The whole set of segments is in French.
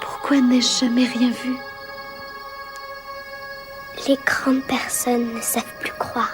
Pourquoi n'ai-je jamais rien vu? Les grandes personnes ne savent plus croire.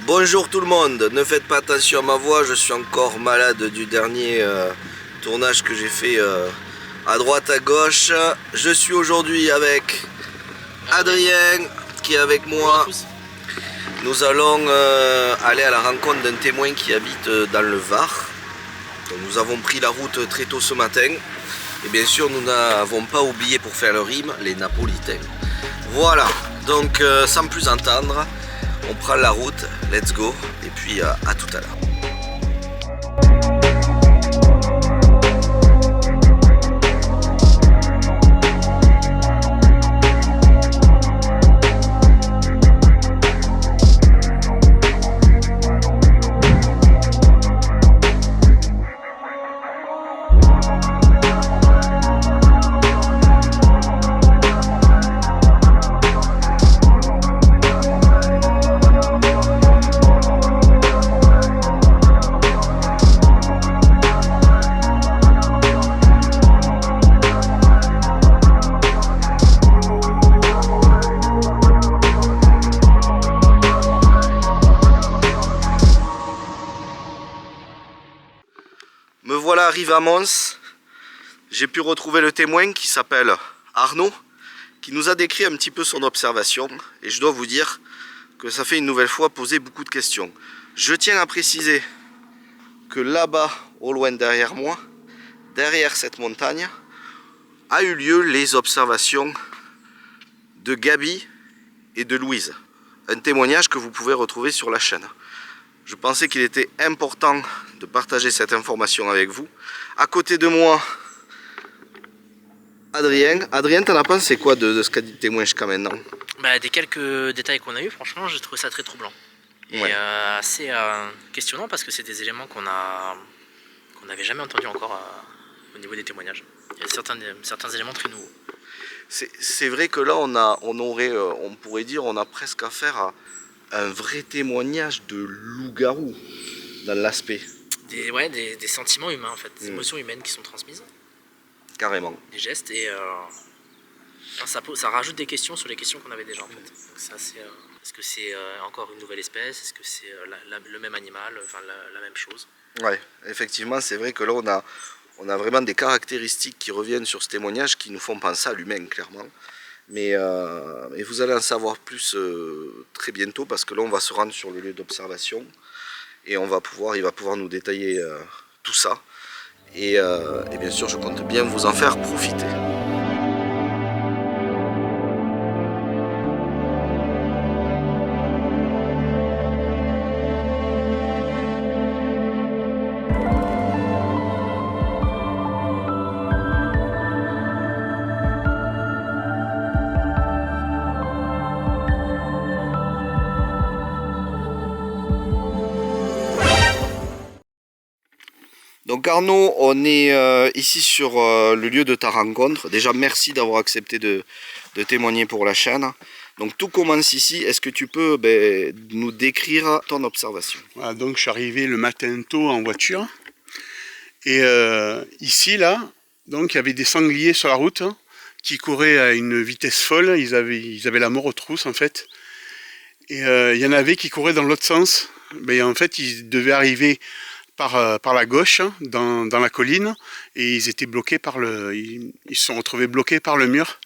Bonjour tout le monde, ne faites pas attention à ma voix, je suis encore malade du dernier tournage que j'ai fait à droite à gauche. Je suis aujourd'hui avec Adrien qui est avec moi. Nous allons aller à la rencontre d'un témoin qui habite dans le Var. Donc nous avons pris la route très tôt ce matin. Et bien sûr nous n'avons pas oublié pour faire le rime les Napolitains. Voilà, donc sans plus entendre, on prend la route, let's go, et puis à tout à l'heure. Me voilà arrivé à Mons, j'ai pu retrouver le témoin qui s'appelle Arnaud, qui nous a décrit un petit peu son observation, et je dois vous dire que ça fait une nouvelle fois poser beaucoup de questions. Je tiens à préciser que là-bas, au loin derrière moi, derrière cette montagne, a eu lieu les observations de Gabi et de Louise. Un témoignage que vous pouvez retrouver sur la chaîne. Je pensais qu'il était important de partager cette information avec vous. À côté de moi, Adrien. Adrien, t'en as pensé quoi de ce qu'a dit le témoin jusqu'à maintenant? Des quelques détails qu'on a eu, franchement, j'ai trouvé ça très troublant. Et Ouais. assez questionnant parce que c'est des éléments qu'on n'avait jamais entendus encore au niveau des témoignages. Il y a certains éléments très nouveaux. C'est vrai que là, on pourrait dire, on a presque affaire à un vrai témoignage de loup-garou dans l'aspect. Des sentiments humains en fait, des émotions humaines qui sont transmises. Carrément. Des gestes et ça rajoute des questions sur les questions qu'on avait déjà en fait. Donc ça, est-ce que c'est encore une nouvelle espèce? Est-ce que c'est le même animal? Enfin la même chose? Ouais, effectivement, c'est vrai que là, on a vraiment des caractéristiques qui reviennent sur ce témoignage qui nous font penser à l'humain, clairement. Mais vous allez en savoir plus très bientôt parce que là, on va se rendre sur le lieu d'observation et il va pouvoir nous détailler tout ça. Et bien sûr, je compte bien vous en faire profiter. Donc Arnaud, on est ici sur le lieu de ta rencontre. Déjà merci d'avoir accepté de témoigner pour la chaîne. Donc tout commence ici. Est-ce que tu peux nous décrire ton observation? Voilà, donc je suis arrivé le matin tôt en voiture. Et ici, là, donc il y avait des sangliers sur la route qui couraient à une vitesse folle. Ils avaient la mort aux trousses en fait. Et il y en avait qui couraient dans l'autre sens. Mais en fait, ils devaient arriver par la gauche, dans la colline, et ils étaient bloqués ils se sont retrouvés bloqués par le mur.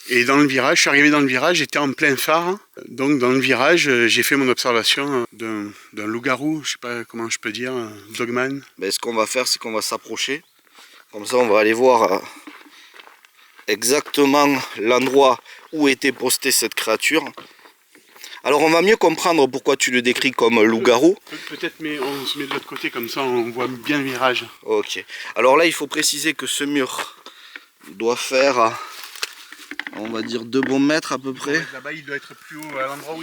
Et dans le virage, je suis arrivé dans le virage, j'étais en plein phare. Donc dans le virage, j'ai fait mon observation d'un loup-garou, je sais pas comment je peux dire, dogman. Ce qu'on va faire, c'est qu'on va s'approcher. Comme ça, on va aller voir exactement l'endroit où était postée cette créature. Alors, on va mieux comprendre pourquoi tu le décris comme loup-garou. Peut-être, mais on se met de l'autre côté, comme ça on voit bien le virage. Ok. Alors là, il faut préciser que ce mur doit faire, on va dire, 2 bons mètres à peu près. Là-bas, il doit être plus haut, à l'endroit où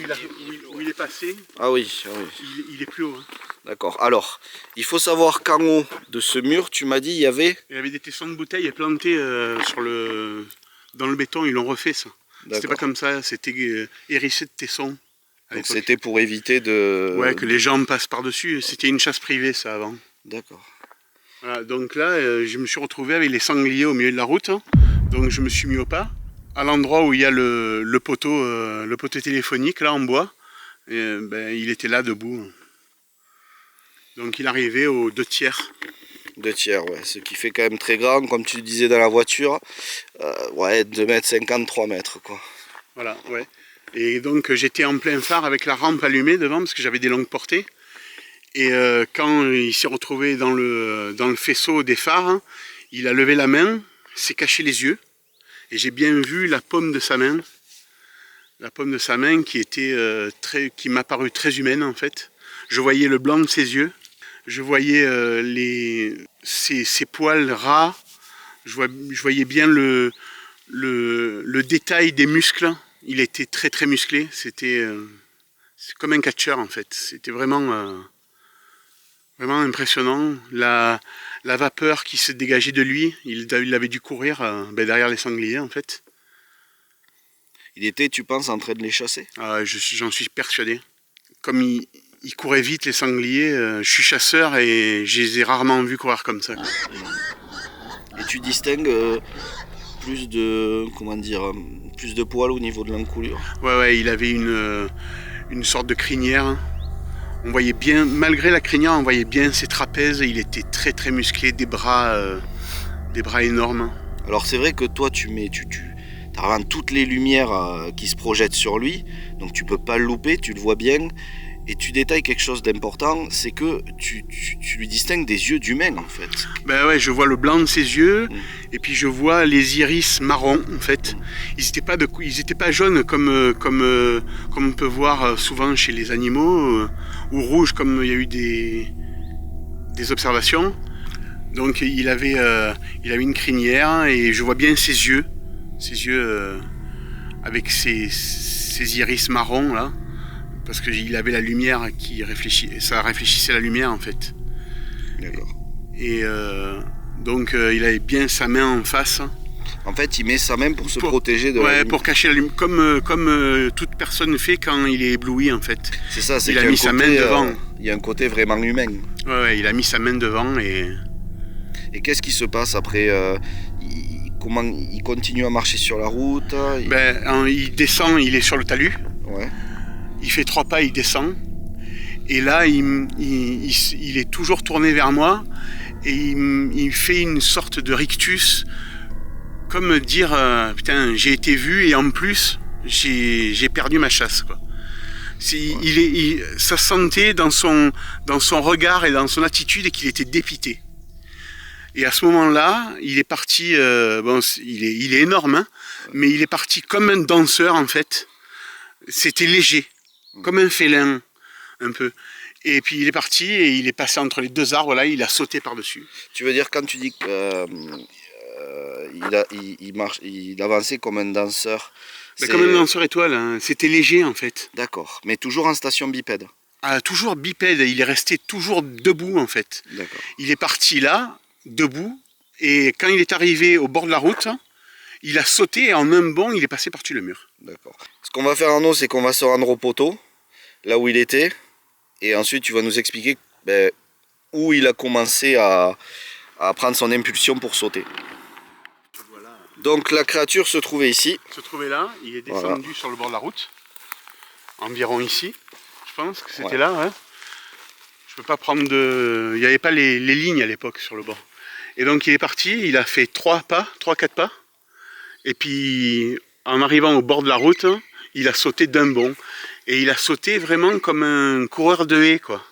il est passé. Ah oui, ah oui. Il est plus haut. Hein. D'accord. Alors, il faut savoir qu'en haut de ce mur, tu m'as dit, il y avait... Il y avait des tessons de bouteilles plantés dans le béton, ils l'ont refait ça. C'était pas comme ça, c'était hérissé de tessons. Donc c'était pour éviter de... Ouais, que les gens passent par-dessus. C'était une chasse privée ça avant. D'accord. Voilà, donc là, je me suis retrouvé avec les sangliers au milieu de la route. Hein. Donc je me suis mis au pas, à l'endroit où il y a le poteau téléphonique, là en bois. Et, il était là debout. Donc il arrivait aux 2 tiers. 2 tiers, ouais. Ce qui fait quand même très grand, comme tu disais dans la voiture. Ouais, 2,50 m, 3 mètres, quoi. Voilà, ouais. Et donc j'étais en plein phare avec la rampe allumée devant parce que j'avais des longues portées. Et quand il s'est retrouvé dans le faisceau des phares, hein, il a levé la main, s'est caché les yeux. Et j'ai bien vu la paume de sa main. La paume de sa main qui m'a paru très humaine en fait. Je voyais le blanc de ses yeux. Je voyais ses poils ras. Je voyais bien le détail des muscles. Il était très très musclé, c'est comme un catcheur en fait, c'était vraiment impressionnant. La vapeur qui se dégageait de lui, il avait dû courir derrière les sangliers en fait. Il était, tu penses, en train de les chasser? J'en suis persuadé. Comme il courait vite les sangliers, je suis chasseur et je les ai rarement vus courir comme ça. Et tu distingues plus de, comment dire, plus de poils au niveau de l'encolure? Ouais, il avait une sorte de crinière. On voyait bien, malgré la crinière, on voyait bien ses trapèzes. Il était très très musclé, des bras énormes. Alors c'est vrai que toi, tu as vraiment toutes les lumières qui se projettent sur lui, donc tu peux pas le louper, tu le vois bien. Et tu détailles quelque chose d'important, c'est que tu lui distingues des yeux d'humain en fait. Ben ouais, je vois le blanc de ses yeux, et puis je vois les iris marrons en fait. Ils étaient pas jaunes comme on peut voir souvent chez les animaux, ou rouges comme il y a eu des observations. Donc il avait une crinière, et je vois bien ses yeux avec ses iris marrons là. Parce qu'il avait la lumière ça réfléchissait la lumière en fait. D'accord. Et donc il avait bien sa main en face. En fait, il met sa main pour se protéger de la lumière. Pour cacher la lumière, comme toute personne fait quand il est ébloui en fait. C'est ça, c'est qu'il a mis sa main devant. Il y a un côté vraiment humain. Ouais, il a mis sa main devant et... Et qu'est-ce qui se passe après comment il continue à marcher sur la route? Il descend, il est sur le talus. Ouais. Il fait 3 pas, il descend. Et là, il est toujours tourné vers moi. Et il fait une sorte de rictus. Comme dire, putain, j'ai été vu et en plus, j'ai perdu ma chasse. Quoi. Ça sentait dans son regard et dans son attitude qu'il était dépité. Et à ce moment-là, il est parti, il est énorme, hein, mais il est parti comme un danseur en fait. C'était léger. Comme un félin, un peu. Et puis il est parti et il est passé entre les 2 arbres, là, il a sauté par-dessus. Tu veux dire quand tu dis qu'il avançait comme un danseur? Comme un danseur étoile, hein. C'était léger en fait. D'accord, mais toujours en station bipède? Toujours bipède, il est resté toujours debout en fait. D'accord. Il est parti là, debout, et quand il est arrivé au bord de la route, il a sauté et en un bond, il est passé par-dessus le mur. D'accord. Ce qu'on va faire en eau, c'est qu'on va se rendre au poteau, là où il était, et ensuite tu vas nous expliquer où il a commencé à prendre son impulsion pour sauter. Voilà. Donc la créature se trouvait ici. Il se trouvait là, il est descendu sur le bord de la route, environ ici, je pense que c'était là. Hein. Je peux pas prendre il n'y avait pas les lignes à l'époque sur le bord. Et donc il est parti, il a fait 3-4 pas, et puis en arrivant au bord de la route, il a sauté d'un bond. Et il a sauté vraiment comme un coureur de haie, quoi.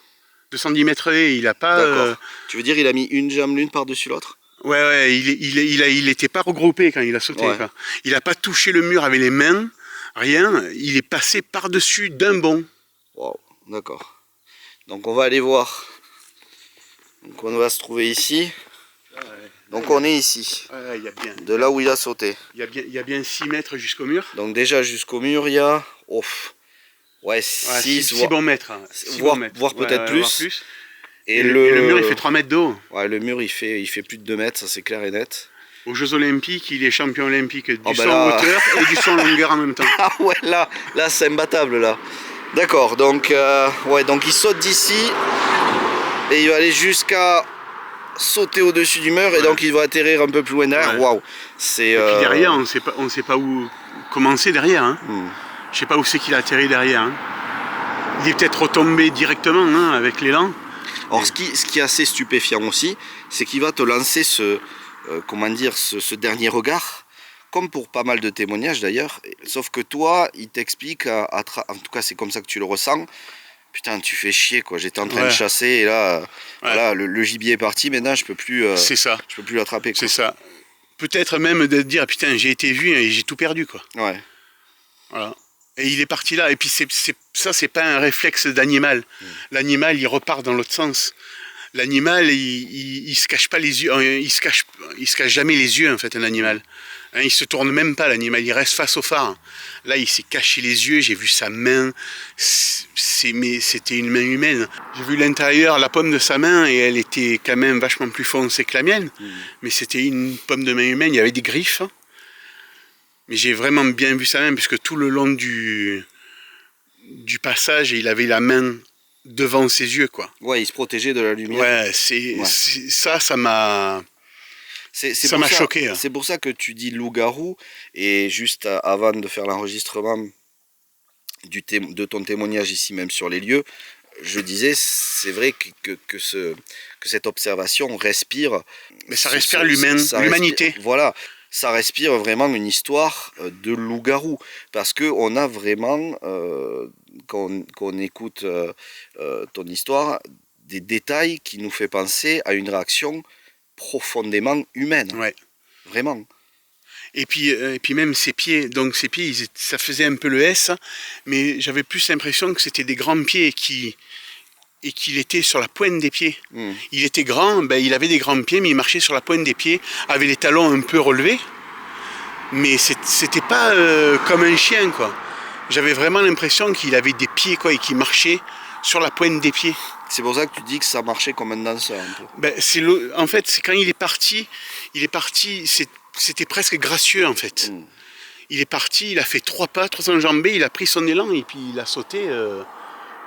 210 mètres haie, il a pas... D'accord. Tu veux dire il a mis une jambe l'une par-dessus l'autre? Ouais, il était pas regroupé quand il a sauté. Ouais. Quoi. Il a pas touché le mur avec les mains, rien. Il est passé par-dessus d'un bond. Wow, d'accord. Donc on va aller voir. Donc on va se trouver ici. Donc on est ici, Ouais, il y a bien, de là où il a sauté. il y a bien 6 mètres jusqu'au mur. Donc déjà jusqu'au mur, il y a... Oh, ouais, 6, 6 bons mètres. Hein. voire peut-être plus. Et le mur, il fait 3 mètres d'eau. Ouais, le mur, il fait plus de 2 mètres, ça c'est clair et net. Aux Jeux Olympiques, il est champion olympique du Oh, saut ben en là... hauteur et du saut en longueur en même temps. Ah ouais, là c'est imbattable, là. D'accord, donc, ouais, donc il saute d'ici et il va aller jusqu'à sauter au-dessus du mur et donc il va atterrir un peu plus loin derrière. Waouh, c'est... Et puis derrière, on sait pas où commencer derrière. Hein. Je sais pas où c'est qu'il a atterri derrière. Hein. Il est peut-être retombé directement hein, avec l'élan. Alors ce qui est assez stupéfiant aussi, c'est qu'il va te lancer ce dernier regard, comme pour pas mal de témoignages d'ailleurs, sauf que toi, il t'explique, en tout cas c'est comme ça que tu le ressens, putain tu fais chier quoi, j'étais en train de chasser et là, voilà, le gibier est parti, maintenant je peux plus c'est ça. Je peux plus l'attraper. C'est ça. Peut-être même de dire putain j'ai été vu et j'ai tout perdu quoi. Ouais. Voilà. Et il est parti là. Et puis ça, c'est pas un réflexe d'animal. L'animal, il repart dans l'autre sens. L'animal, il se cache pas les yeux. Il se cache jamais les yeux, en fait, un animal. Hein, il se tourne même pas, l'animal. Il reste face au phare. Là, il s'est caché les yeux. J'ai vu sa main. Mais c'était une main humaine. J'ai vu l'intérieur, la paume de sa main, et elle était quand même vachement plus foncée que la mienne. Mais c'était une paume de main humaine. Il y avait des griffes. Mais j'ai vraiment bien vu sa main, puisque tout le long du passage, il avait la main devant ses yeux, quoi. Ouais, il se protégeait de la lumière. Ouais, ça m'a choqué. Hein. C'est pour ça que tu dis loup-garou, et juste avant de faire l'enregistrement de ton témoignage ici, même sur les lieux, je disais, c'est vrai que cette observation respire... Mais ça respire l'humanité. Voilà. Ça respire vraiment une histoire de loup-garou, parce que on a vraiment, quand on écoute ton histoire, des détails qui nous fait penser à une réaction profondément humaine. Ouais. Vraiment. Et puis même ses pieds, donc ses pieds, ça faisait un peu le S, mais j'avais plus l'impression que c'était des grands pieds et qu'il était sur la pointe des pieds. Il était grand, ben, il avait des grands pieds, mais il marchait sur la pointe des pieds, avec les talons un peu relevés. Mais c'était pas comme un chien, quoi. J'avais vraiment l'impression qu'il avait des pieds, quoi, et qu'il marchait sur la pointe des pieds. C'est pour ça que tu dis que ça marchait comme un danseur, un peu. Ben, en fait, c'est quand il est parti, c'était presque gracieux, en fait. Il est parti, il a fait 3 pas, 3 enjambées, il a pris son élan, et puis il a sauté... je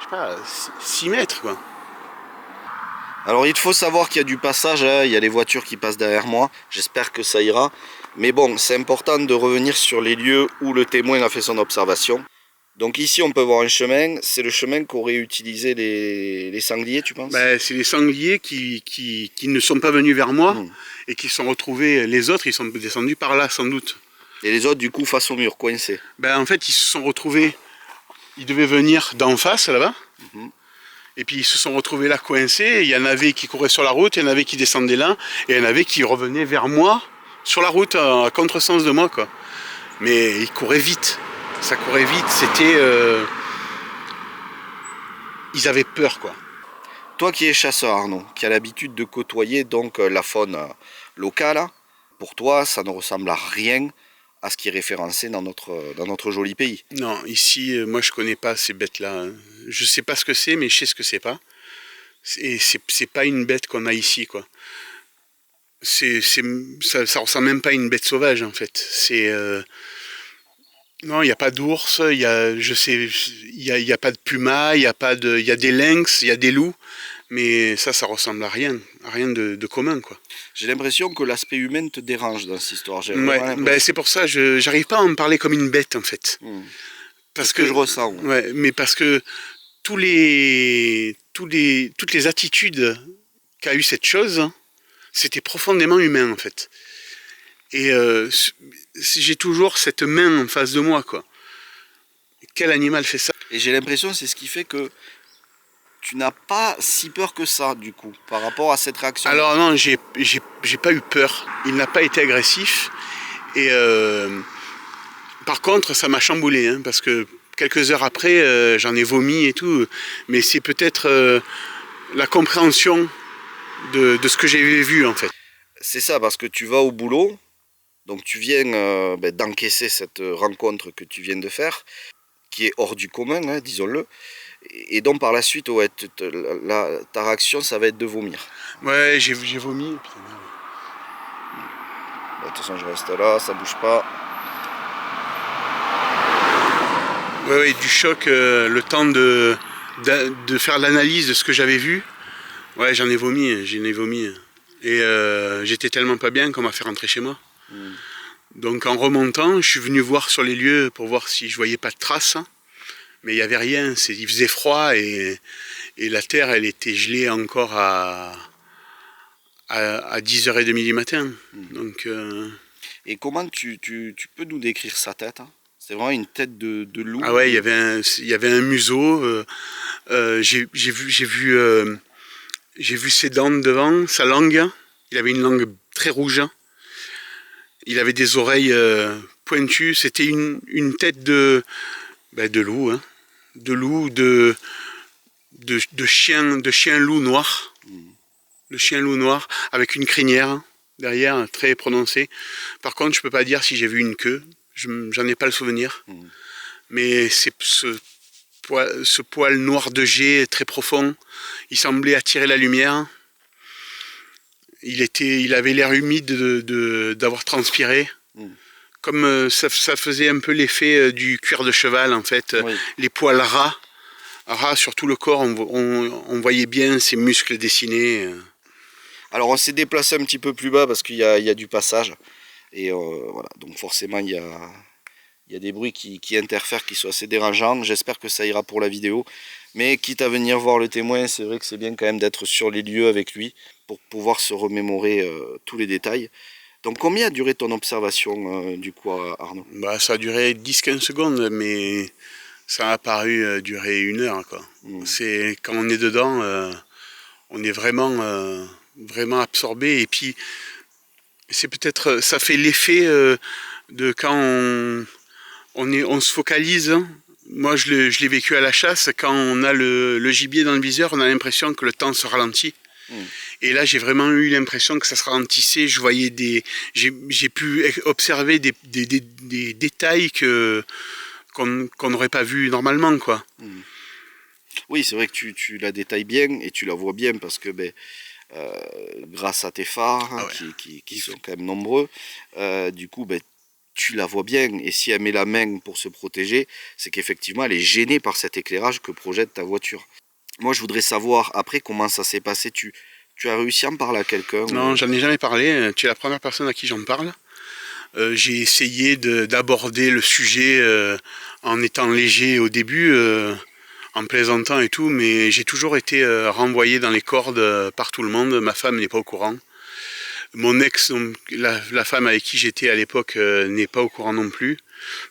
sais pas, 6 mètres quoi. Alors il faut savoir qu'il y a du passage, hein, il y a les voitures qui passent derrière moi, j'espère que ça ira. Mais bon, c'est important de revenir sur les lieux où le témoin a fait son observation. Donc ici on peut voir un chemin, c'est le chemin qu'auraient utilisé les sangliers, tu penses? Ben, c'est les sangliers qui ne sont pas venus vers moi et qui sont retrouvés, les autres ils sont descendus par là sans doute. Et les autres du coup face au mur, coincés? Ben en fait ils se sont retrouvés... Ils devaient venir d'en face, là-bas. Et puis ils se sont retrouvés là coincés. Il y en avait qui couraient sur la route, il y en avait qui descendaient là, et il y en avait qui revenaient vers moi, sur la route, à contresens de moi, quoi. Mais ils couraient vite. Ça courait vite, c'était... Ils avaient peur, quoi. Toi qui es chasseur, Arnaud, qui a l'habitude de côtoyer donc la faune locale, pour toi, ça ne ressemble à rien à ce qui est référencé dans notre joli pays. Non, ici, moi je connais pas ces bêtes-là. Je sais pas ce que c'est, mais je sais ce que c'est pas. Et c'est pas une bête qu'on a ici, quoi. Ça ressemble même pas à une bête sauvage, en fait. Non, il n'y a pas d'ours, il y a pas de puma, il y a des lynx, il y a des loups, mais ça ressemble à rien de commun, quoi. J'ai l'impression que l'aspect humain te dérange dans cette histoire. Ouais, ben c'est pour ça, j'arrive pas à en parler comme une bête, en fait. Parce que je ressens. Ouais, mais parce que toutes les attitudes qu'a eu cette chose, c'était profondément humain, en fait. Et j'ai toujours cette main en face de moi, quoi. Quel animal fait ça? Et j'ai l'impression c'est ce qui fait que tu n'as pas si peur que ça, du coup, par rapport à cette réaction. Alors non, j'ai pas eu peur. Il n'a pas été agressif. Et par contre, ça m'a chamboulé, hein, parce que quelques heures après, j'en ai vomi et tout. Mais c'est peut-être la compréhension de ce que j'avais vu, en fait. C'est ça, parce que tu vas au boulot, donc tu viens d'encaisser cette rencontre que tu viens de faire, qui est hors du commun, hein, disons-le. Et donc par la suite, ouais, ta réaction, ça va être de vomir. Ouais, j'ai vomi. Putain, De toute façon, je reste là, ça bouge pas. ouais, du choc, le temps de faire l'analyse de ce que j'avais vu. Ouais, j'en ai vomi. Et j'étais tellement pas bien qu'on m'a fait rentrer chez moi. Donc en remontant, je suis venu voir sur les lieux pour voir si je voyais pas de traces. Mais il n'y avait rien, il faisait froid et la terre, elle était gelée encore à 10h30 du matin. Donc, Et comment tu peux nous décrire sa tête, hein? C'est vraiment une tête de loup. Ah ouais, il y avait un museau. J'ai vu ses dents devant, sa langue. Il avait une langue très rouge. Il avait des oreilles pointues. C'était une tête de loup, hein. De loup, de chien loup noir. Le chien loup noir avec une crinière derrière très prononcée. Par contre, je peux pas dire si j'ai vu une queue. J'en ai pas le souvenir. Mais c'est ce poil noir de jet très profond. Il semblait attirer la lumière. Il avait l'air humide d'avoir transpiré. Comme ça faisait un peu l'effet du cuir de cheval, en fait. Oui. Les poils ras sur tout le corps, on voyait bien ses muscles dessinés. Alors on s'est déplacé un petit peu plus bas parce qu'il y a du passage. Et voilà, donc forcément il y a des bruits qui interfèrent, qui sont assez dérangeants. J'espère que ça ira pour la vidéo. Mais quitte à venir voir le témoin, c'est vrai que c'est bien quand même d'être sur les lieux avec lui pour pouvoir se remémorer tous les détails. Donc combien a duré ton observation du coup, Arnaud? Ça a duré 10-15 secondes, mais ça a paru durer 1 heure, quoi. C'est quand on est dedans, on est vraiment absorbé. Et puis c'est peut-être, ça fait l'effet de quand on se focalise. Moi je l'ai vécu à la chasse, quand on a le gibier dans le viseur, on a l'impression que le temps se ralentit. Et là, j'ai vraiment eu l'impression que ça se ralentissait. Je voyais j'ai pu observer des détails qu'on n'aurait pas vu normalement, quoi. Oui, c'est vrai que tu la détailles bien et tu la vois bien parce que grâce à tes phares qui sont quand même nombreux, du coup, tu la vois bien. Et si elle met la main pour se protéger, c'est qu'effectivement, elle est gênée par cet éclairage que projette ta voiture. Moi, je voudrais savoir après comment ça s'est passé. Tu as réussi à en parler à quelqu'un? Non, j'en ai jamais parlé. Tu es la première personne à qui j'en parle. J'ai essayé d'aborder le sujet en étant léger au début, en plaisantant et tout, mais j'ai toujours été renvoyé dans les cordes par tout le monde. Ma femme n'est pas au courant. Mon ex, donc, la femme avec qui j'étais à l'époque, n'est pas au courant non plus.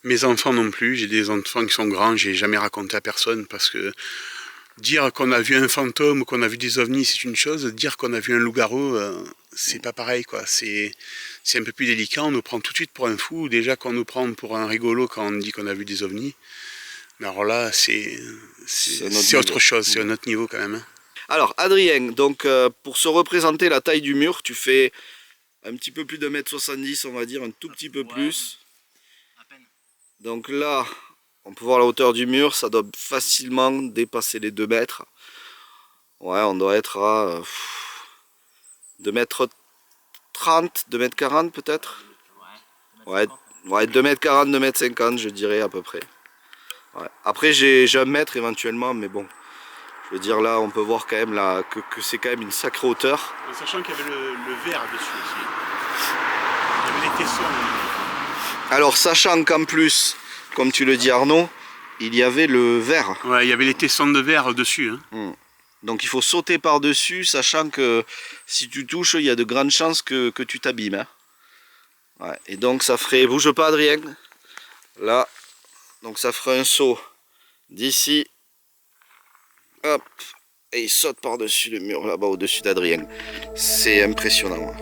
Mes enfants non plus. J'ai des enfants qui sont grands. J'ai jamais raconté à personne parce que dire qu'on a vu un fantôme ou qu'on a vu des ovnis, c'est une chose. Dire qu'on a vu un loup-garou, c'est pas pareil, quoi. C'est un peu plus délicat. On nous prend tout de suite pour un fou. Déjà qu'on nous prend pour un rigolo quand on dit qu'on a vu des ovnis. Mais alors là, c'est autre chose. C'est un autre niveau quand même. Alors, Adrien, donc pour se représenter la taille du mur, tu fais un petit peu plus de 1m70, on va dire, un tout petit peu plus. À peine. Donc là, on peut voir la hauteur du mur, ça doit facilement dépasser les 2 mètres. Ouais, on doit être à 2m30, 2m40 peut-être. Ouais, 2m40, 2m50 je dirais à peu près. Ouais. Après j'ai 1 mètre éventuellement, mais bon. Je veux dire là, on peut voir quand même là, que c'est quand même une sacrée hauteur. Et sachant qu'il y avait le verre dessus aussi. Il y avait les tessons. Alors sachant qu'en plus, comme tu le dis Arnaud, il y avait le verre. Ouais, il y avait les tessons de verre dessus. Hein. Donc il faut sauter par-dessus, sachant que si tu touches, il y a de grandes chances que tu t'abîmes. Hein. Ouais. Et donc ça ferait, bouge pas Adrien, là, donc ça ferait un saut d'ici, hop, et il saute par-dessus le mur là-bas au-dessus d'Adrien. C'est impressionnant.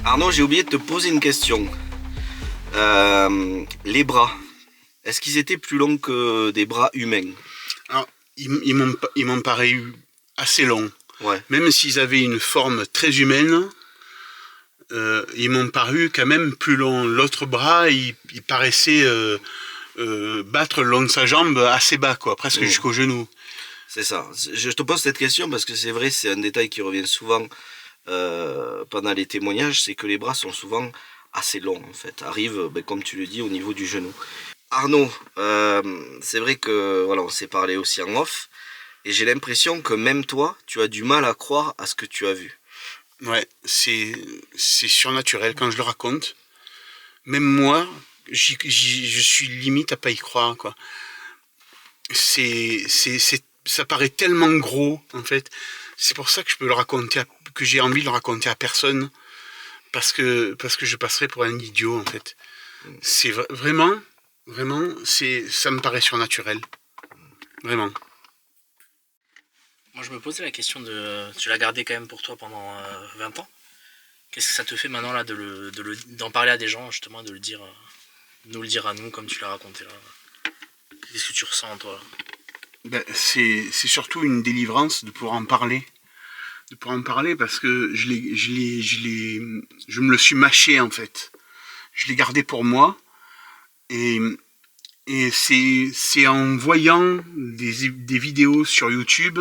Arnaud, j'ai oublié de te poser une question. Les bras, est-ce qu'ils étaient plus longs que des bras humains? Alors, ils m'ont paru assez longs. Ouais. Même s'ils avaient une forme très humaine, ils m'ont paru quand même plus longs. L'autre bras, il paraissait battre le long de sa jambe assez bas, quoi, presque jusqu'au genou. C'est ça. Je te pose cette question parce que c'est vrai, c'est un détail qui revient souvent pendant les témoignages, c'est que les bras sont souvent assez longs en fait, arrivent comme tu le dis au niveau du genou. Arnaud, c'est vrai que voilà, on s'est parlé aussi en off et j'ai l'impression que même toi tu as du mal à croire à ce que tu as vu. Ouais, c'est surnaturel quand je le raconte. Même moi, je suis limite à pas y croire, quoi. Ça paraît tellement gros en fait. C'est pour ça que je peux le raconter, que j'ai envie de le raconter à personne, parce que je passerai pour un idiot en fait. C'est vraiment, ça me paraît surnaturel, vraiment. Moi je me posais la question tu l'as gardé quand même pour toi pendant 20 ans. Qu'est-ce que ça te fait maintenant là d'en parler à des gens justement, de nous le dire à nous comme tu l'as raconté là? Qu'est-ce que tu ressens en toi? Ben, c'est surtout une délivrance de pouvoir en parler. De pouvoir en parler parce que je me le suis mâché en fait. Je l'ai gardé pour moi. Et c'est en voyant des vidéos sur YouTube.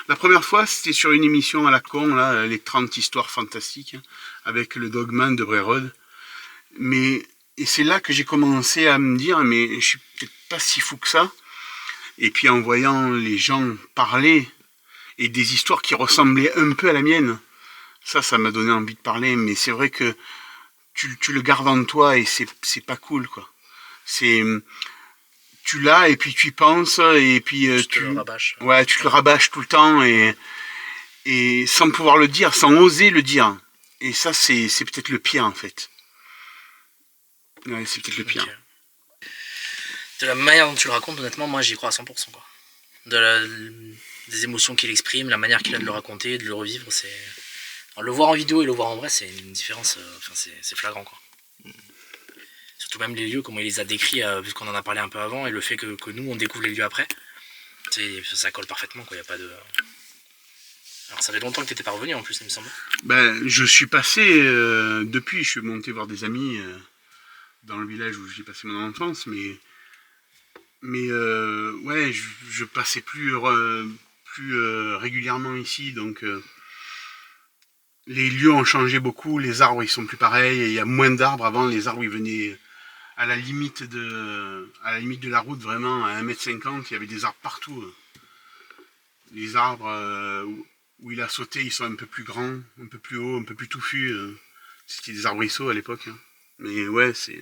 La première fois, c'était sur une émission à la con, là, les 30 histoires fantastiques, avec le Dogman de Brérode. Et c'est là que j'ai commencé à me dire, mais je suis peut-être pas si fou que ça. Et puis en voyant les gens parler, et des histoires qui ressemblaient un peu à la mienne, ça m'a donné envie de parler. Mais c'est vrai que tu le gardes en toi et c'est pas cool, quoi. Tu l'as et puis tu y penses et puis tu le rabâches. Ouais, tu te le rabâches tout le temps et sans pouvoir le dire, sans oser le dire. Et ça, c'est peut-être le pire en fait. Ouais, c'est peut-être le pire. Okay. De la manière dont tu le racontes, honnêtement, moi j'y crois à 100%, quoi. Des émotions qu'il exprime, la manière qu'il a de le raconter, de le revivre, alors, le voir en vidéo et le voir en vrai, c'est une différence, c'est flagrant, quoi. Surtout même les lieux, comment il les a décrits, puisqu'on en a parlé un peu avant, et le fait que nous on découvre les lieux après, ça colle parfaitement, quoi. Y a pas de... Alors ça fait longtemps que tu n'étais pas revenu en plus, il me semble. Ben, je suis passé, depuis, je suis monté voir des amis dans le village où j'ai passé mon enfance, mais ouais, je passais plus régulièrement ici, donc les lieux ont changé beaucoup, les arbres ils sont plus pareils, il y a moins d'arbres. Avant, les arbres ils venaient à la limite de la route, vraiment à 1,50 m, il y avait des arbres partout. Les arbres où il a sauté, ils sont un peu plus grands, un peu plus hauts, un peu plus touffus. C'était des arbrisseaux à l'époque, hein. Mais ouais, c'est...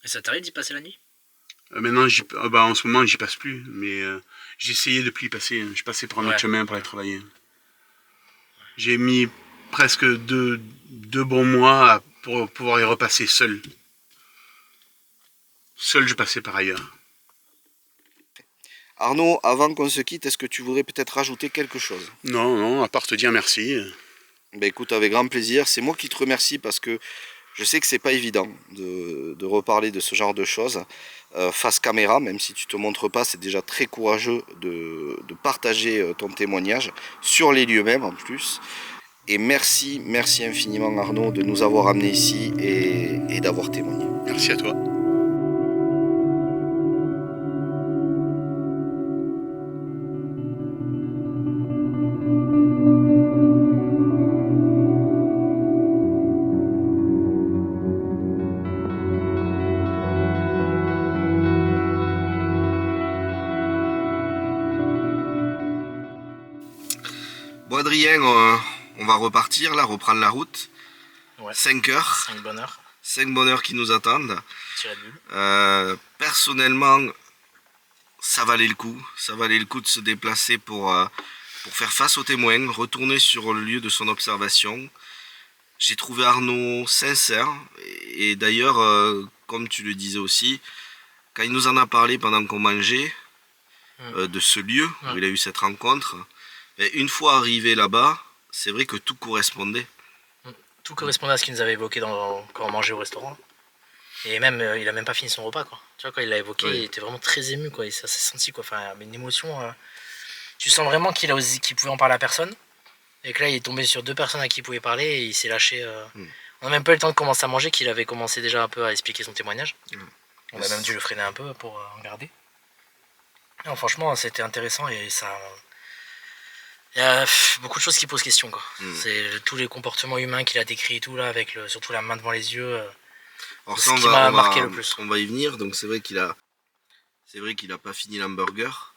Et ça t'arrive d'y passer la nuit? Maintenant, en ce moment, j'y passe plus, mais j'essayais de plus y passer. Je passais par un autre chemin pour aller travailler. J'ai mis presque deux bons mois pour pouvoir y repasser seul. Seul, je passais par ailleurs. Arnaud, avant qu'on se quitte, est-ce que tu voudrais peut-être rajouter quelque chose? Non, à part te dire merci. Ben écoute, avec grand plaisir. C'est moi qui te remercie parce que Je sais que c'est pas évident de reparler de ce genre de choses face caméra, même si tu te montres pas, c'est déjà très courageux de partager ton témoignage sur les lieux même en plus. Et merci infiniment Arnaud de nous avoir amenés ici et d'avoir témoigné. Merci à toi. Bon Adrien, on va repartir là, reprendre la route. Ouais. 5 heures. 5 bonheurs. 5 bonheurs qui nous attendent. Tiré de bulle. Personnellement, ça valait le coup. Ça valait le coup de se déplacer pour faire face aux témoins, retourner sur le lieu de son observation. J'ai trouvé Arnaud sincère. Et d'ailleurs, comme tu le disais aussi, quand il nous en a parlé pendant qu'on mangeait, de ce lieu où il a eu cette rencontre, et une fois arrivé là-bas, c'est vrai que tout correspondait. Tout correspondait à ce qu'il nous avait évoqué quand on mangeait au restaurant. Et même, il a même pas fini son repas, quoi. Tu vois, quand il l'a évoqué, il était vraiment très ému, quoi. Et ça s'est senti, quoi. Enfin, une émotion. Tu sens vraiment qu'il pouvait en parler à personne. Et que là, il est tombé sur 2 personnes à qui il pouvait parler et il s'est lâché. On n'a même pas eu le temps de commencer à manger, qu'il avait commencé déjà un peu à expliquer son témoignage. On a même dû le freiner un peu pour regarder. Non, franchement, c'était intéressant et ça. Il y a beaucoup de choses qui posent question, quoi. C'est tous les comportements humains qu'il a décrits et tout là, avec surtout la main devant les yeux. Alors c'est ce qui m'a marqué le plus. On va y venir, donc c'est vrai qu'il a pas fini l'hamburger.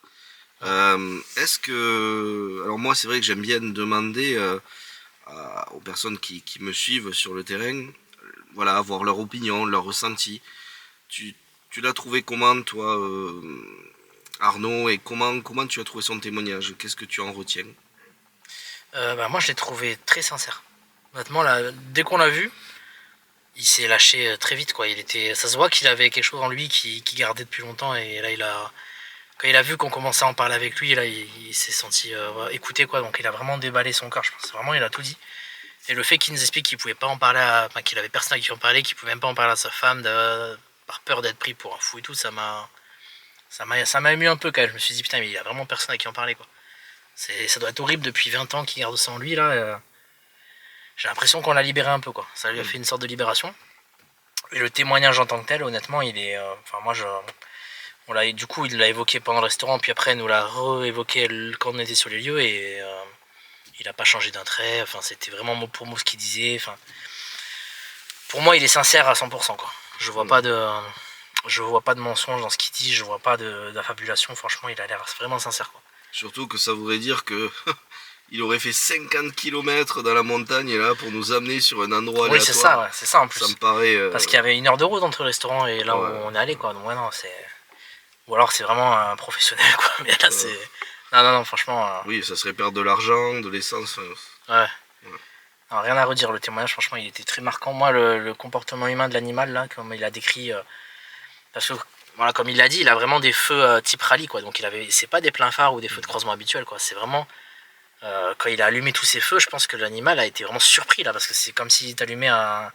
Est-ce que... Alors moi c'est vrai que j'aime bien demander aux personnes qui me suivent sur le terrain, voilà, avoir leur opinion, leur ressenti. Tu l'as trouvé comment toi Arnaud, et comment tu as trouvé son témoignage? Qu'est-ce que tu en retiens? Moi je l'ai trouvé très sincère. Honnêtement là, dès qu'on l'a vu, il s'est lâché très vite, quoi. Ça se voit qu'il avait quelque chose en lui qui gardait depuis longtemps, et là quand il a vu qu'on commençait à en parler avec lui, là il s'est senti écouté, quoi. Donc il a vraiment déballé son cœur, je pense. Vraiment il a tout dit. Et le fait qu'il nous explique qu'il pouvait pas en parler qu'il avait personne à qui en parler, qu'il pouvait même pas en parler à sa femme par peur d'être pris pour un fou et tout, ça m'a ému un peu quand même. Je me suis dit putain, mais il a vraiment personne à qui en parler, quoi. Ça doit être horrible depuis 20 ans qu'il garde ça en lui là. J'ai l'impression qu'on l'a libéré un peu, quoi. Ça lui a fait une sorte de libération. Et le témoignage en tant que tel, honnêtement, il est. Du coup, il l'a évoqué pendant le restaurant, puis après, il nous l'a re-évoqué quand on était sur les lieux, et il n'a pas changé d'un trait. Enfin, c'était vraiment mot pour mot ce qu'il disait. Enfin, pour moi, il est sincère à 100%, quoi. Je vois pas de mensonge dans ce qu'il dit, je vois pas d'affabulation. Franchement, il a l'air vraiment sincère, quoi. Surtout que ça voudrait dire que il aurait fait 50 km dans la montagne là pour nous amener sur un endroit aléatoire. Oui, c'est ça en plus. Ça me paraît. Parce qu'il y avait 1 heure de route entre le restaurant et là où on est allé, quoi. Donc ouais, non, c'est. Ou alors c'est vraiment un professionnel, quoi. Mais là c'est. Non, franchement. Oui, ça serait perdre de l'argent, de l'essence. Ouais. Non, rien à redire, le témoignage, franchement, il était très marquant. Moi, le comportement humain de l'animal, là, comme il a décrit. Parce que. Voilà, comme il l'a dit, il a vraiment des feux type rallye, quoi. Donc c'est pas des pleins phares ou des feux de croisement habituels, quoi. C'est vraiment quand il a allumé tous ces feux, je pense que l'animal a été vraiment surpris là, parce que c'est comme s'il t'allumait un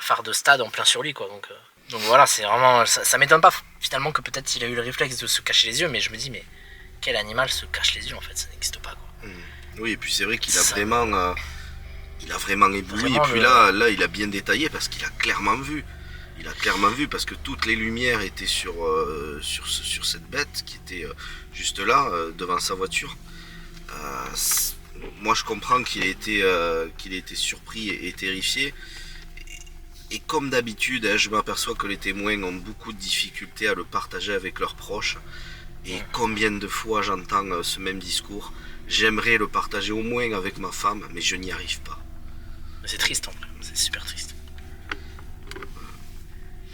phare de stade en plein sur lui, quoi. Donc voilà, c'est vraiment ça m'étonne pas finalement que peut-être il a eu le réflexe de se cacher les yeux, mais je me dis mais quel animal se cache les yeux, en fait, ça n'existe pas, quoi. Oui, et puis c'est vrai qu'il a vraiment ébloui, et puis là il a bien détaillé parce qu'il a clairement vu. Il a clairement vu parce que toutes les lumières étaient sur cette bête qui était juste là, devant sa voiture. Moi je comprends qu'il ait été surpris et terrifié. Et comme d'habitude, je m'aperçois que les témoins ont beaucoup de difficultés à le partager avec leurs proches. Et combien de fois j'entends ce même discours. J'aimerais le partager au moins avec ma femme, mais je n'y arrive pas. C'est triste, en vrai, c'est super triste.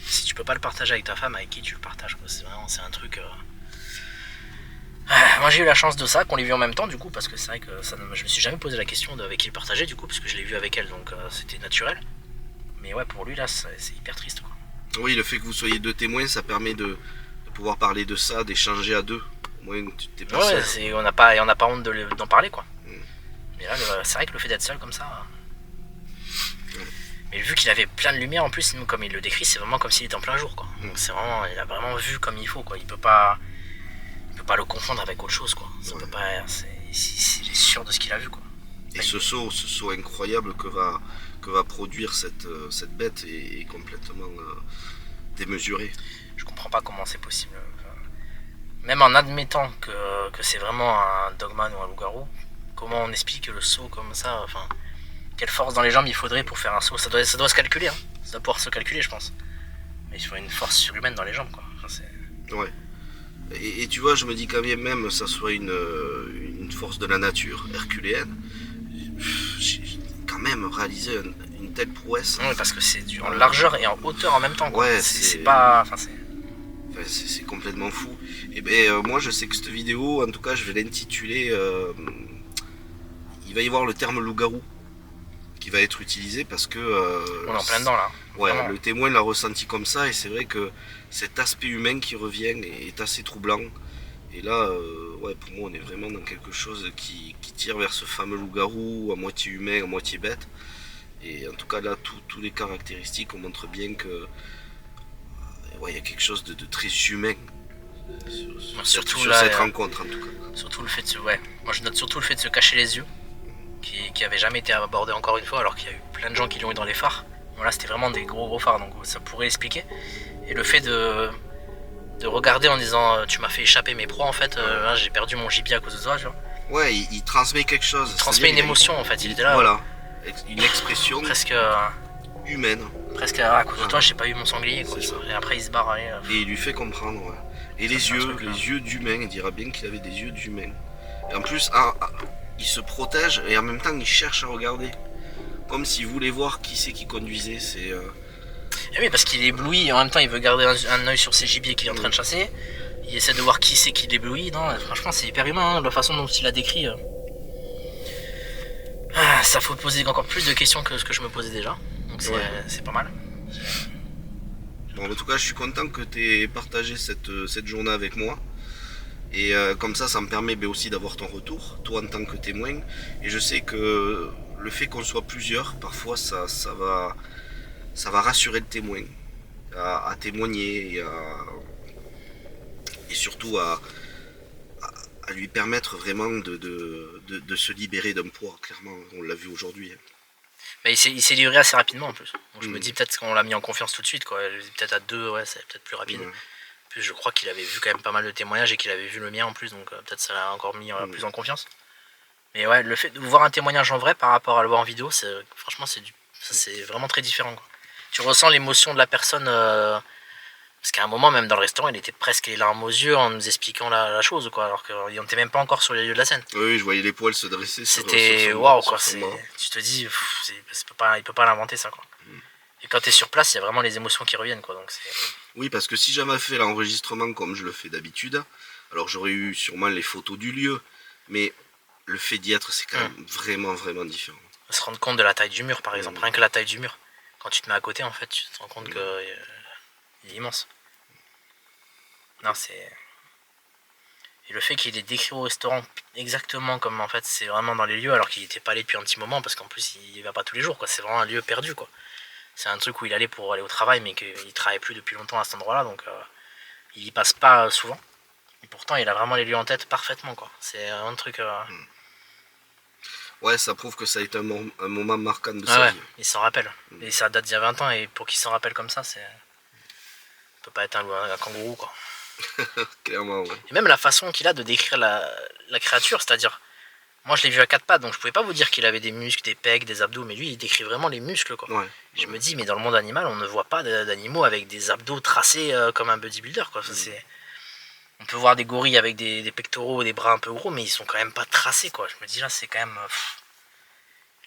Si tu peux pas le partager avec ta femme, avec qui tu le partages, quoi. C'est un truc. Moi j'ai eu la chance de ça, qu'on l'ait vu en même temps, du coup, parce que c'est vrai que je me suis jamais posé la question avec qui le partager, du coup, parce que je l'ai vu avec elle, donc c'était naturel. Mais ouais, pour lui là, c'est hyper triste, quoi. Oui, le fait que vous soyez 2 témoins, ça permet de pouvoir parler de ça, d'échanger à 2. Au moins, tu t'es pas seul. On n'a pas honte d'en parler, quoi. Mais là, c'est vrai que le fait d'être seul comme ça. Mais vu qu'il avait plein de lumière en plus, nous, comme il le décrit, c'est vraiment comme s'il était en plein jour, quoi. Donc c'est vraiment, il a vraiment vu comme il faut, quoi. Il peut pas le confondre avec autre chose, quoi. Ça peut pas, il est sûr de ce qu'il a vu, quoi. Et ce saut incroyable que va produire cette bête est complètement démesuré. Je comprends pas comment c'est possible. Même en admettant que c'est vraiment un dogman ou un loup-garou, comment on explique le saut comme ça, enfin, quelle force dans les jambes il faudrait pour faire un saut, ça doit se calculer, hein. Ça doit pouvoir se calculer, je pense. Mais il faut une force surhumaine dans les jambes, quoi. Enfin, ouais. Et tu vois, je me dis quand même ça soit une force de la nature herculéenne, j'ai quand même réalisé une telle prouesse. Oui, parce que c'est en largeur et en hauteur en même temps, quoi. Ouais, c'est pas... Enfin, c'est complètement fou. Et ben moi je sais que cette vidéo, en tout cas je vais l'intituler, il va y avoir le terme loup-garou qui va être utilisé parce que... on est en plein dedans là. Ouais, vraiment. le témoin l'a ressenti comme ça et c'est vrai que cet aspect humain qui revient est assez troublant. Et là, ouais, pour moi on est vraiment dans quelque chose qui tire vers ce fameux loup-garou, à moitié humain, à moitié bête. Et en tout cas là, tous les caractéristiques on montre bien que ouais, il y a quelque chose de très humain sur là, cette rencontre en tout cas. Surtout le fait de moi je note surtout le fait de se cacher les yeux, qui avait jamais été abordé encore une fois, alors qu'il y a eu plein de gens qui l'ont eu dans les phares. Bon, là c'était vraiment des gros phares, donc ça pourrait expliquer. Et le fait de regarder en disant tu m'as fait échapper mes proies en fait, là, j'ai perdu mon gibier à cause de toi, tu vois. Ouais, il transmet quelque chose. Il transmet une émotion en fait, il était là. Voilà, une expression presque humaine. Presque à cause de toi, j'ai pas eu mon sanglier, quoi. Et après il se barre. Et il lui fait comprendre, ouais. Et les yeux d'humain, il dira bien qu'il avait des yeux d'humain. Et en plus, il se protège et en même temps il cherche à regarder. Comme s'il voulait voir qui c'est qui conduisait. Et oui, parce qu'il est ébloui et en même temps il veut garder un œil sur ses gibiers qu'il est en train de chasser. Il essaie de voir qui c'est qui l'éblouit. Non, franchement c'est hyper humain, hein, la façon dont il a décrit. Ça faut poser encore plus de questions que ce que je me posais déjà. Donc c'est pas mal. Bon, en tout cas, je suis content que tu aies partagé cette journée avec moi. Et comme ça me permet aussi d'avoir ton retour, toi en tant que témoin. Et je sais que le fait qu'on soit plusieurs, parfois ça va rassurer le témoin à témoigner et surtout à lui permettre vraiment de se libérer d'un poids, clairement, on l'a vu aujourd'hui. Bah, il s'est livré assez rapidement en plus. Donc je me dis peut-être qu'on l'a mis en confiance tout de suite, quoi. Peut-être à 2, ouais, c'est peut-être plus rapide. En plus, je crois qu'il avait vu quand même pas mal de témoignages et qu'il avait vu le mien en plus, donc peut-être ça l'a encore mis plus en confiance. Mais ouais, le fait de voir un témoignage en vrai par rapport à le voir en vidéo, franchement c'est vraiment très différent, quoi. Tu ressens l'émotion de la personne, parce qu'à un moment même dans le restaurant il était presque les larmes aux yeux en nous expliquant la chose, quoi, alors qu'on n'était même pas encore sur les lieux de la scène. Oui, je voyais les poils se dresser. C'était waouh, quoi. Tu te dis, il peut pas l'inventer ça, quoi. Et quand tu es sur place, il y a vraiment les émotions qui reviennent, quoi. Donc oui, parce que si j'avais fait l'enregistrement comme je le fais d'habitude, alors j'aurais eu sûrement les photos du lieu, mais le fait d'y être, c'est quand même vraiment différent. Se rendre compte de la taille du mur, par exemple, rien que la taille du mur. Quand tu te mets à côté, en fait, tu te rends compte qu'il est immense. Non, c'est... Et le fait qu'il ait décrit au restaurant exactement comme en fait c'est vraiment dans les lieux, alors qu'il n'était pas allé depuis un petit moment, parce qu'en plus il va pas tous les jours, quoi. C'est vraiment un lieu perdu, quoi. C'est un truc où il allait pour aller au travail, mais qu'il travaille plus depuis longtemps à cet endroit-là, donc il y passe pas souvent. Et pourtant il a vraiment les lieux en tête parfaitement, quoi. C'est un truc... Ouais, ça prouve que ça a été un moment marquant de sa vie. Il s'en rappelle. Et ça date d'il y a 20 ans, et pour qu'il s'en rappelle comme ça, c'est... Ça peut pas être un kangourou, quoi. Clairement, ouais. Et même la façon qu'il a de décrire la créature, c'est-à-dire, moi je l'ai vu à 4 pattes, donc je pouvais pas vous dire qu'il avait des muscles, des pecs, des abdos, mais lui il décrit vraiment les muscles, quoi. Ouais. Je me dis, mais dans le monde animal, on ne voit pas d'animaux avec des abdos tracés comme un bodybuilder, quoi. On peut voir des gorilles avec des pectoraux, des bras un peu gros, mais ils sont quand même pas tracés, quoi. Je me dis là, c'est quand même...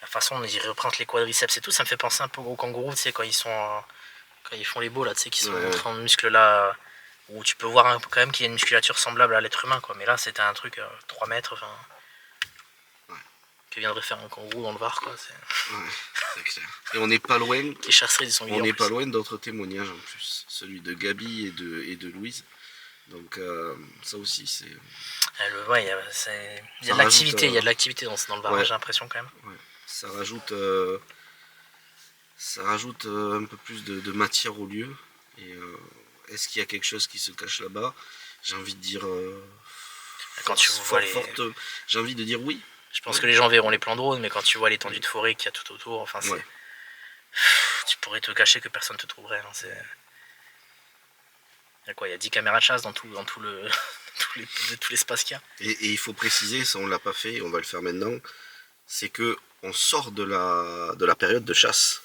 la façon dont ils représentent les quadriceps et tout, ça me fait penser un peu aux kangourous, tu sais, quand ils font les beaux, là, tu sais, qui sont montrés en muscles, là... Où tu peux voir quand même qu'il y a une musculature semblable à l'être humain, quoi. Mais là c'était un truc 3 mètres, enfin, que viendrait faire un kangourou dans le Var, quoi. C'est clair. Et on n'est pas loin. Qui chasserait du sanglier. On n'est pas loin d'autres témoignages en plus, celui de Gabi et de Louise. Donc ça aussi c'est. Il y a de l'activité, il y a de l'activité dans le Var, j'ai l'impression quand même. Ouais. Ça rajoute ça rajoute un peu plus de matière au lieu. Et est-ce qu'il y a quelque chose qui se cache là-bas? J'ai envie de dire... Quand tu vois les... j'ai envie de dire oui. Je pense que les gens verront les plans drone, mais quand tu vois l'étendue de forêt qu'il y a tout autour, enfin c'est... Tu pourrais te cacher que personne ne te trouverait. Hein, c'est... Il y a quoi? Il y a 10 caméras de chasse dans tout l'espace qu'il y a. Et il faut préciser, ça on l'a pas fait, on va le faire maintenant, c'est que on sort de la période de chasse.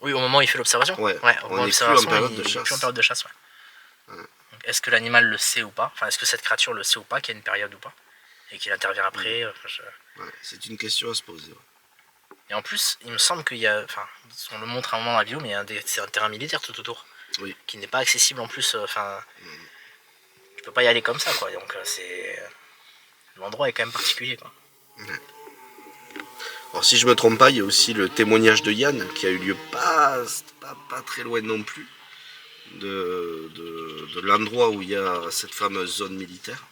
Oui, au moment où il fait l'observation. Ouais, on n'est plus en période de chasse. Ouais. Est-ce que l'animal le sait ou pas? Enfin, est-ce que cette créature le sait ou pas qu'il y a une période ou pas? Et qu'il intervient après c'est une question à se poser. Ouais. Et en plus, il me semble qu'il y a... Enfin, on le montre à un moment dans la vidéo, mais c'est un terrain militaire tout autour. Oui. Qui n'est pas accessible en plus. Enfin, tu peux pas y aller comme ça, quoi. Donc c'est... L'endroit est quand même particulier, quoi. Ouais. Alors si je me trompe pas, il y a aussi le témoignage de Yann qui a eu lieu pas très loin non plus de l'endroit où il y a cette fameuse zone militaire.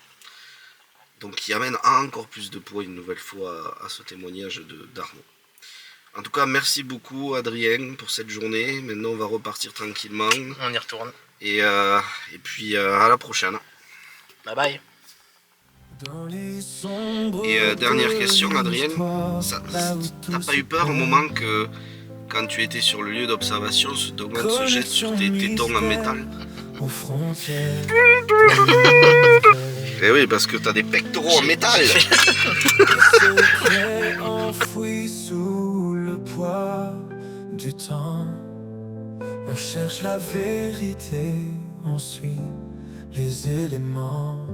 Donc qui amène encore plus de poids une nouvelle fois à ce témoignage d'Arnaud. En tout cas, merci beaucoup Adrien pour cette journée. Maintenant on va repartir tranquillement. On y retourne. Et puis à la prochaine. Bye bye. Et dernière question, Adrien, t'as pas eu peur au moment que, quand tu étais sur le lieu d'observation, ce dogman se jette sur tes tétons en métal? Eh oui, parce que t'as des pectoraux en métal. Enfoui sous le poids du temps, on cherche la vérité, on suit les éléments.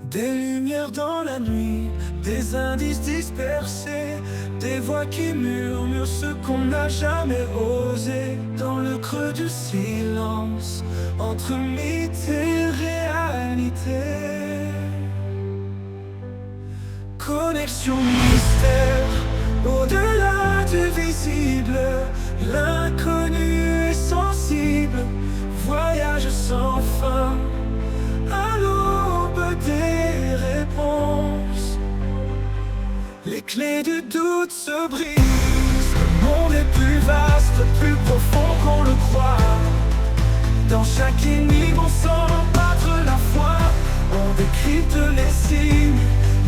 Des lumières dans la nuit, des indices dispersés, des voix qui murmurent ce qu'on n'a jamais osé. Dans le creux du silence, entre mythe et réalité. Connexion mystère, au-delà du visible, l'inconnu est sensible, voyage sans fin. À l'aube des réponses, les clés du doute se brisent. Le monde est plus vaste, plus profond qu'on le croit. Dans chaque énigme on sent battre la foi. On décrypte les signes,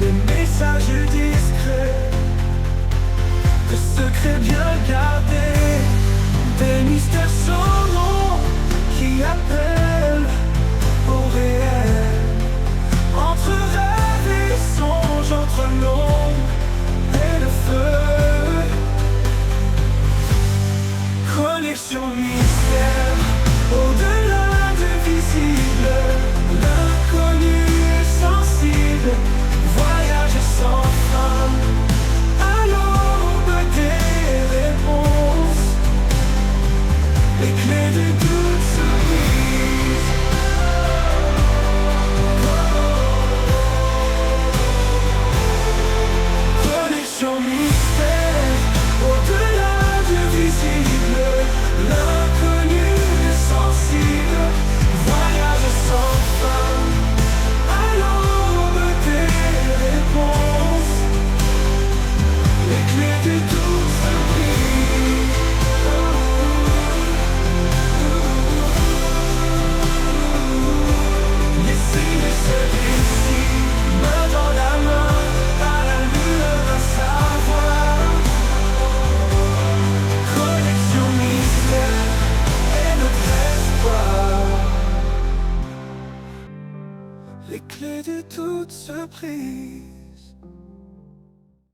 les messages discrets, de secrets bien gardés, des mystères sans nom qui appellent au réel. Entre rêve et songe, entre l'ombre et le feu. Connexion mystère, au-delà du visible, l'inconnu est sensible, voyage sans fin. À l'aube des réponses, les clés du doute se brisent. Connexion mystère, au-delà du visible, l'inconnu est sensible, voyage sans fin. À l'aube des réponses, les clés du doute se brisent. Les signes se dessinent, main dans la main, à la lueur d'un savoir. Connexion mystère et notre espoir. Les clés du doute se brisent.